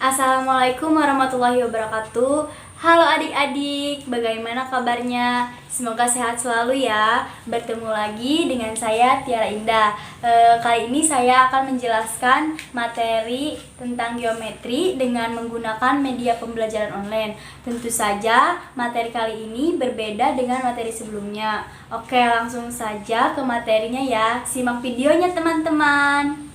Assalamualaikum warahmatullahi wabarakatuh. Halo adik-adik, bagaimana kabarnya? Semoga sehat selalu ya. Bertemu lagi dengan saya Tiara Indah. Kali ini saya akan menjelaskan materi tentang geometri dengan menggunakan media pembelajaran online. Tentu saja materi kali ini berbeda dengan materi sebelumnya. Oke, langsung saja ke materinya ya. Simak videonya teman-teman.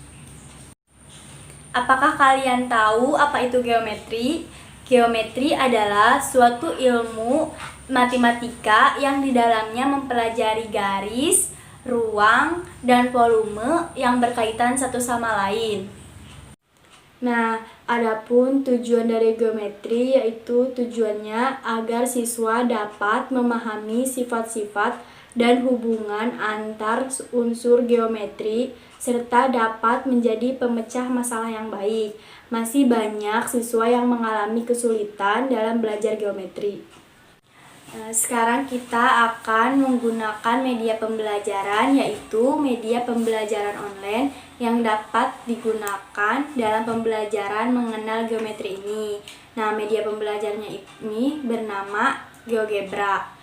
Apakah kalian tahu apa itu geometri? Geometri adalah suatu ilmu matematika yang di dalamnya mempelajari garis, ruang, dan volume yang berkaitan satu sama lain. Nah, adapun tujuan dari geometri yaitu tujuannya agar siswa dapat memahami sifat-sifat dan hubungan antar unsur geometri serta dapat menjadi pemecah masalah yang baik. Masih banyak siswa yang mengalami kesulitan dalam belajar geometri. Sekarang kita akan menggunakan media pembelajaran, yaitu media pembelajaran online yang dapat digunakan dalam pembelajaran mengenal geometri ini. Nah, media pembelajarannya ini bernama GeoGebra.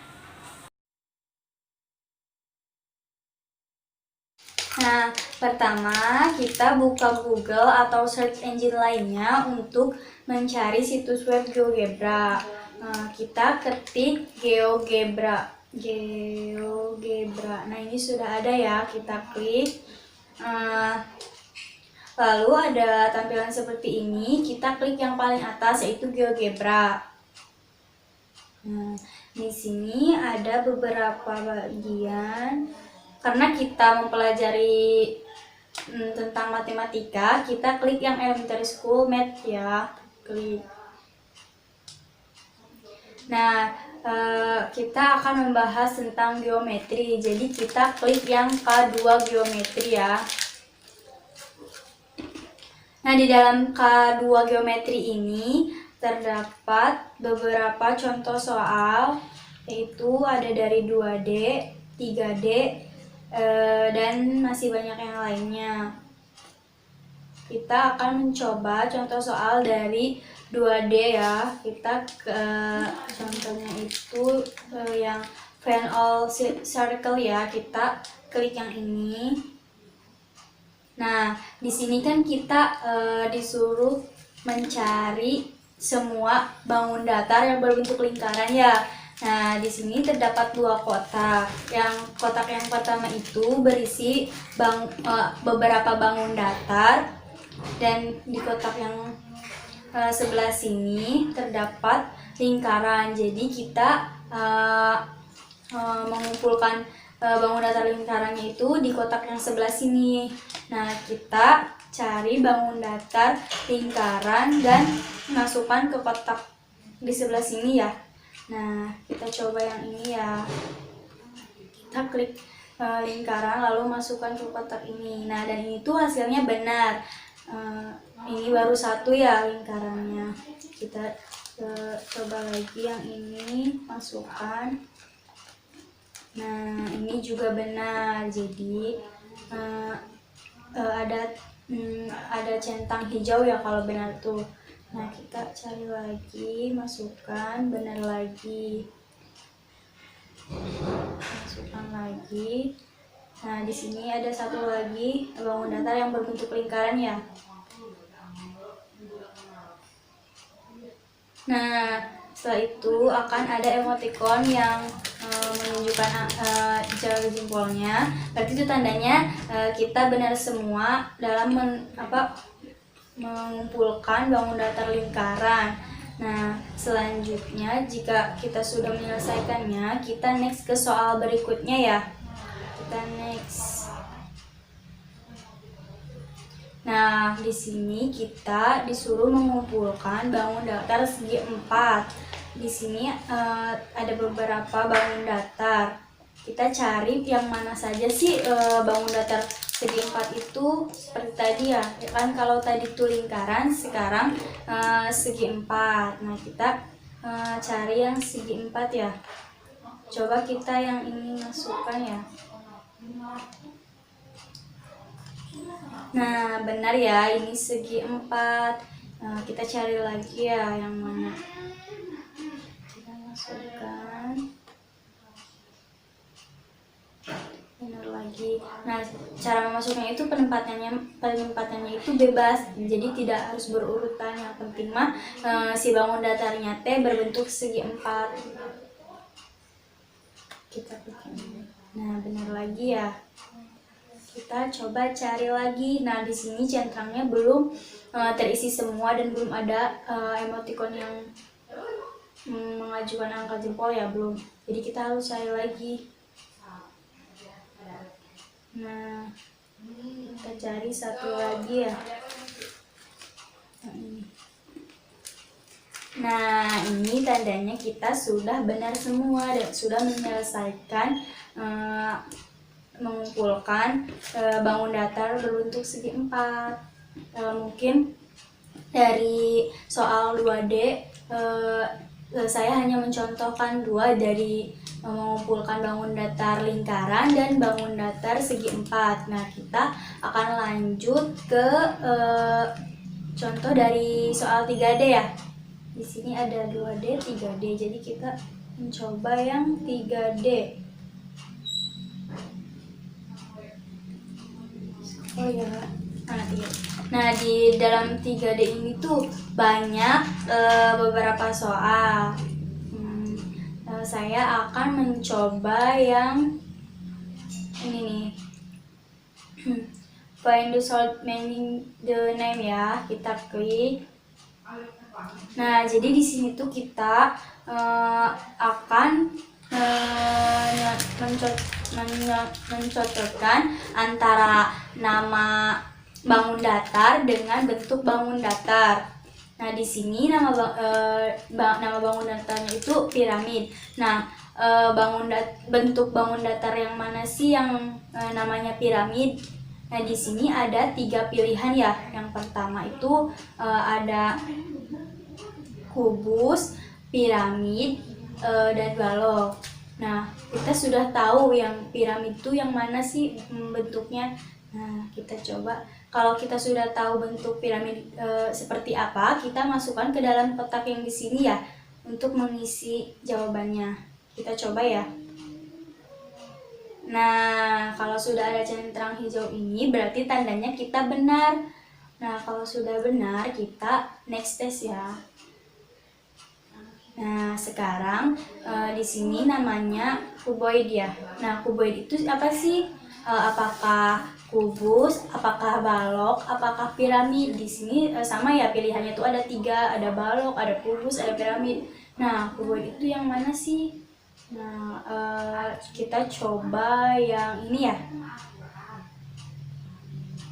Nah, pertama kita buka Google atau search engine lainnya untuk mencari situs web GeoGebra. Kita ketik GeoGebra. Nah, ini sudah ada ya, kita klik. Lalu ada tampilan seperti ini, kita klik yang paling atas yaitu GeoGebra. Di sini ada beberapa bagian. Karena kita mempelajari tentang matematika, kita klik yang elementary school math ya, klik. Nah, kita akan membahas tentang geometri, jadi kita klik yang K2 geometri ya. Nah, di dalam K2 geometri ini terdapat beberapa contoh soal, yaitu ada dari 2D, 3D, dan masih banyak yang lainnya. Kita akan mencoba contoh soal dari 2D ya. Kita ke contohnya itu yang Van all circle ya. Kita klik yang ini. Nah, di sini kan kita disuruh mencari semua bangun datar yang berbentuk lingkaran ya. Nah, di sini terdapat dua kotak. Yang kotak yang pertama itu berisi beberapa bangun datar, dan di kotak yang sebelah sini terdapat lingkaran. Jadi kita mengumpulkan bangun datar lingkarannya itu di kotak yang sebelah sini. Nah, kita cari bangun datar lingkaran dan masukkan ke kotak di sebelah sini ya. Nah, kita coba yang ini ya. Kita klik lingkaran lalu masukkan ke kotak ini. Nah, dan ini tuh hasilnya benar. Ini baru satu ya lingkarannya. Kita coba lagi yang ini, masukkan. Nah, ini juga benar. Jadi ada centang hijau ya kalau benar tuh. Nah, kita cari lagi, masukkan, benar lagi. Masukkan lagi. Nah, di sini ada satu lagi bangun datar yang berbentuk lingkaran ya. Nah, setelah itu akan ada emoticon yang menunjukkan jari jempolnya. Berarti itu tandanya kita benar semua dalam mengumpulkan bangun datar lingkaran. Nah, selanjutnya jika kita sudah menyelesaikannya, kita next ke soal berikutnya ya. Kita next. Nah, di sini kita disuruh mengumpulkan bangun datar segi 4. Di sini ada beberapa bangun datar. Kita cari yang mana saja sih bangun datar segi 4 itu, seperti tadi ya. Kan kalau tadi itu lingkaran, sekarang segi 4. Nah, kita cari yang segi 4 ya. Coba kita yang ini masukkan ya. Nah, benar ya, ini segi 4. Nah, kita cari lagi ya yang mana. Kita masukkan. Benar lagi. Nah, cara memasukkannya itu penempatannya itu bebas, jadi tidak harus berurutan. Yang penting mah si bangun datarnya teh berbentuk segi 4. Kita bikin. Nah, benar lagi ya. Kita coba cari lagi. Nah, di sini centangnya belum terisi semua dan belum ada emoticon yang mengajukan angka jempol ya, belum. Jadi kita harus cari lagi. Nah, kita cari satu lagi ya. Nah, ini tandanya kita sudah benar semua dan sudah menyelesaikan mengumpulkan bangun datar berbentuk segi 4. Mungkin dari soal 2D saya hanya mencontohkan 2 dari mengumpulkan bangun datar lingkaran dan bangun datar segi 4. Nah, kita akan lanjut ke contoh dari soal 3D ya. Di sini ada 2D, 3D. Jadi kita mencoba yang 3D. Oh ya, nah di dalam 3D ini tuh banyak beberapa soal. Saya akan mencoba yang ini nih. Find the solve meaning the name ya. Kita klik. Nah, jadi di sini tuh kita akan mencocokkan antara nama bangun datar dengan bentuk bangun datar. Nah, di sini nama bangun datarnya itu piramid. Nah, bentuk bangun datar yang mana sih yang namanya piramid? Nah, di sini ada 3 pilihan ya. Yang pertama itu ada kubus, piramid, dan balok. Nah, kita sudah tahu yang piramid itu yang mana sih bentuknya. Nah, kita coba. Kalau kita sudah tahu bentuk piramid seperti apa, kita masukkan ke dalam kotak yang di sini ya untuk mengisi jawabannya. Kita coba ya. Nah, kalau sudah ada centang hijau ini berarti tandanya kita benar. Nah, kalau sudah benar kita next test ya. Nah, sekarang di sini namanya kuboid ya. Nah, kuboid itu apa sih? Apakah kubus, apakah balok, apakah piramid? Di sini sama ya, pilihannya itu ada 3, ada balok, ada kubus, ada piramid. Nah, kuboid itu yang mana sih? Nah, kita coba yang ini ya.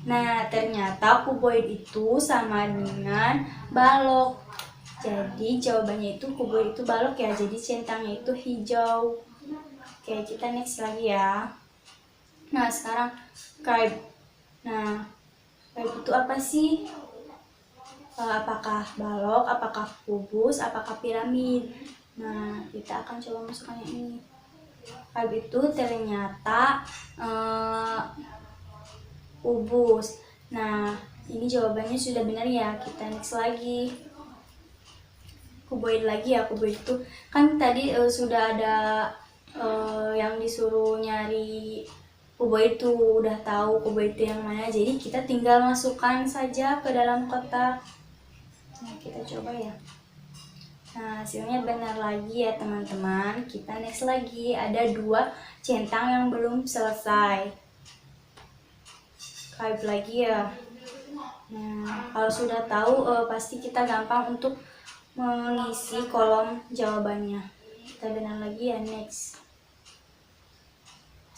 Nah, ternyata kuboid itu sama dengan balok. Jadi jawabannya itu kuboid itu balok ya, jadi centangnya itu hijau. Oke, kita next lagi ya. Nah, sekarang Scribe. Nah, Scribe itu apa sih? Apakah balok, apakah kubus, apakah piramid? Nah, kita akan coba masukkan yang ini. Scribe itu ternyata kubus. Nah, ini jawabannya sudah benar ya, kita next lagi. Kuboid lagi ya. Kuboid itu kan tadi sudah ada yang disuruh nyari kuboid itu, udah tahu kuboid itu yang mana, jadi kita tinggal masukkan saja ke dalam kotak. Nah, kita coba ya. Nah, hasilnya benar lagi ya teman-teman. Kita next lagi, ada 2 centang yang belum selesai. Type lagi ya. Nah, kalau sudah tahu pasti kita gampang untuk mengisi kolom jawabannya. Kita benar lagi ya, next.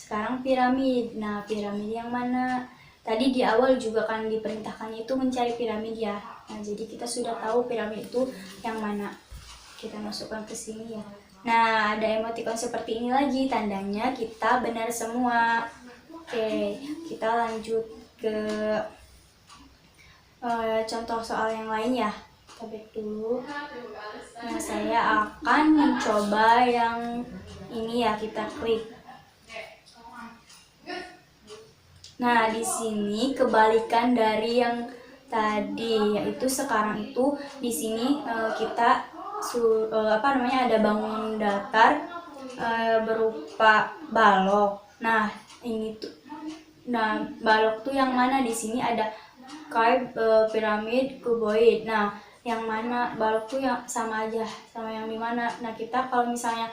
Sekarang piramid. Nah, piramid yang mana? Tadi di awal juga kan diperintahkannya itu mencari piramid ya. Nah, jadi kita sudah tahu piramid itu yang mana. Kita masukkan ke sini ya. Nah, ada emoticon seperti ini lagi, tandanya kita benar semua. Oke, kita lanjut ke contoh soal yang lain ya. Kita back dulu. Nah, saya akan mencoba yang ini ya, kita klik. Nah, di sini kebalikan dari yang tadi, yaitu sekarang itu di sini kita ada bangun datar berupa balok. Nah, balok tuh yang mana? Di sini ada cave, piramid, kuboid. Nah, yang mana balok tuh yang sama aja sama yang di mana? Nah, kita kalau misalnya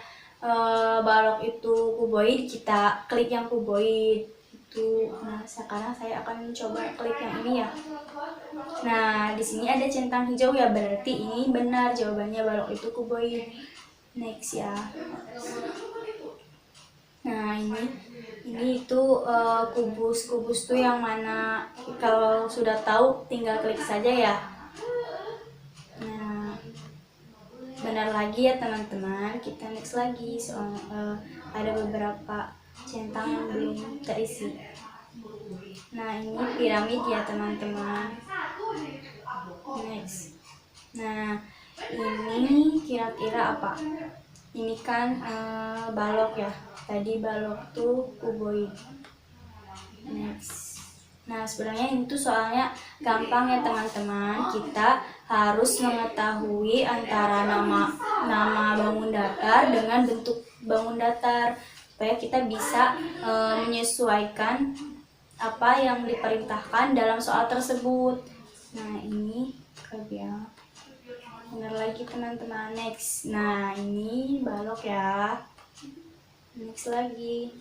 balok itu kuboid, kita klik yang kuboid itu. Nah, sekarang saya akan coba klik yang ini ya. Nah, di sini ada centang hijau ya, berarti ini benar jawabannya, balok itu kuboid. Next ya. Nah, ini itu kubus tuh yang mana? Kalau sudah tahu tinggal klik saja ya. Nah, benar lagi ya teman-teman. Kita next lagi soal ada beberapa centang yang belum terisi. Nah, ini piramid ya teman-teman. Next. Nah, ini kira-kira apa? Ini kan balok ya. Tadi balok tuh kuboid. Next. Nah, sebenarnya itu soalnya gampang ya teman-teman. Kita harus mengetahui antara nama bangun datar dengan bentuk bangun datar supaya kita bisa menyesuaikan apa yang diperintahkan dalam soal tersebut. Nah, ini ya. Benar lagi teman-teman. Next. Nah, ini balok ya. Next lagi.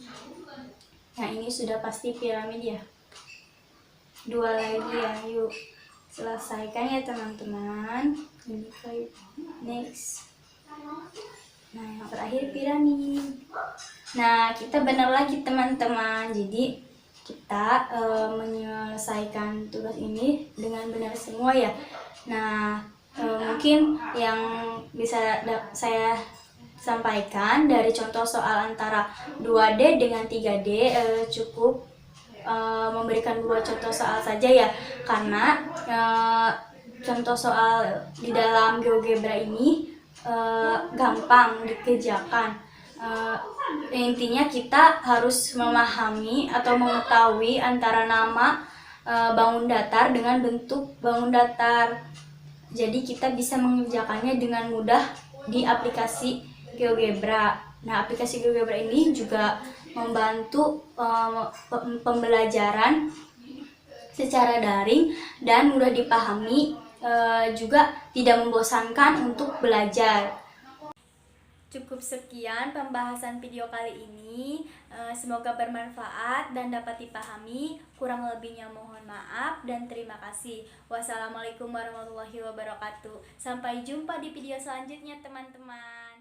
Nah, ini sudah pasti piramid ya. Dua lagi ya, yuk selesaikan ya teman-teman. Ini kayak next. Nah, yang terakhir piramid. Nah, kita benar lagi teman-teman. Jadi kita menyelesaikan tugas ini dengan benar semua ya. Nah, mungkin yang bisa saya sampaikan dari contoh soal antara 2D dengan 3D cukup memberikan 2 contoh soal saja ya, karena contoh soal di dalam GeoGebra ini gampang dikerjakan. Intinya kita harus memahami atau mengetahui antara nama bangun datar dengan bentuk bangun datar. Jadi kita bisa mengerjakannya dengan mudah di aplikasi GeoGebra. Nah, aplikasi GeoGebra ini juga membantu pembelajaran secara daring dan mudah dipahami, juga tidak membosankan untuk belajar. Cukup sekian pembahasan video kali ini. Semoga bermanfaat dan dapat dipahami. Kurang lebihnya mohon maaf dan terima kasih. Wassalamualaikum warahmatullahi wabarakatuh. Sampai jumpa di video selanjutnya teman-teman.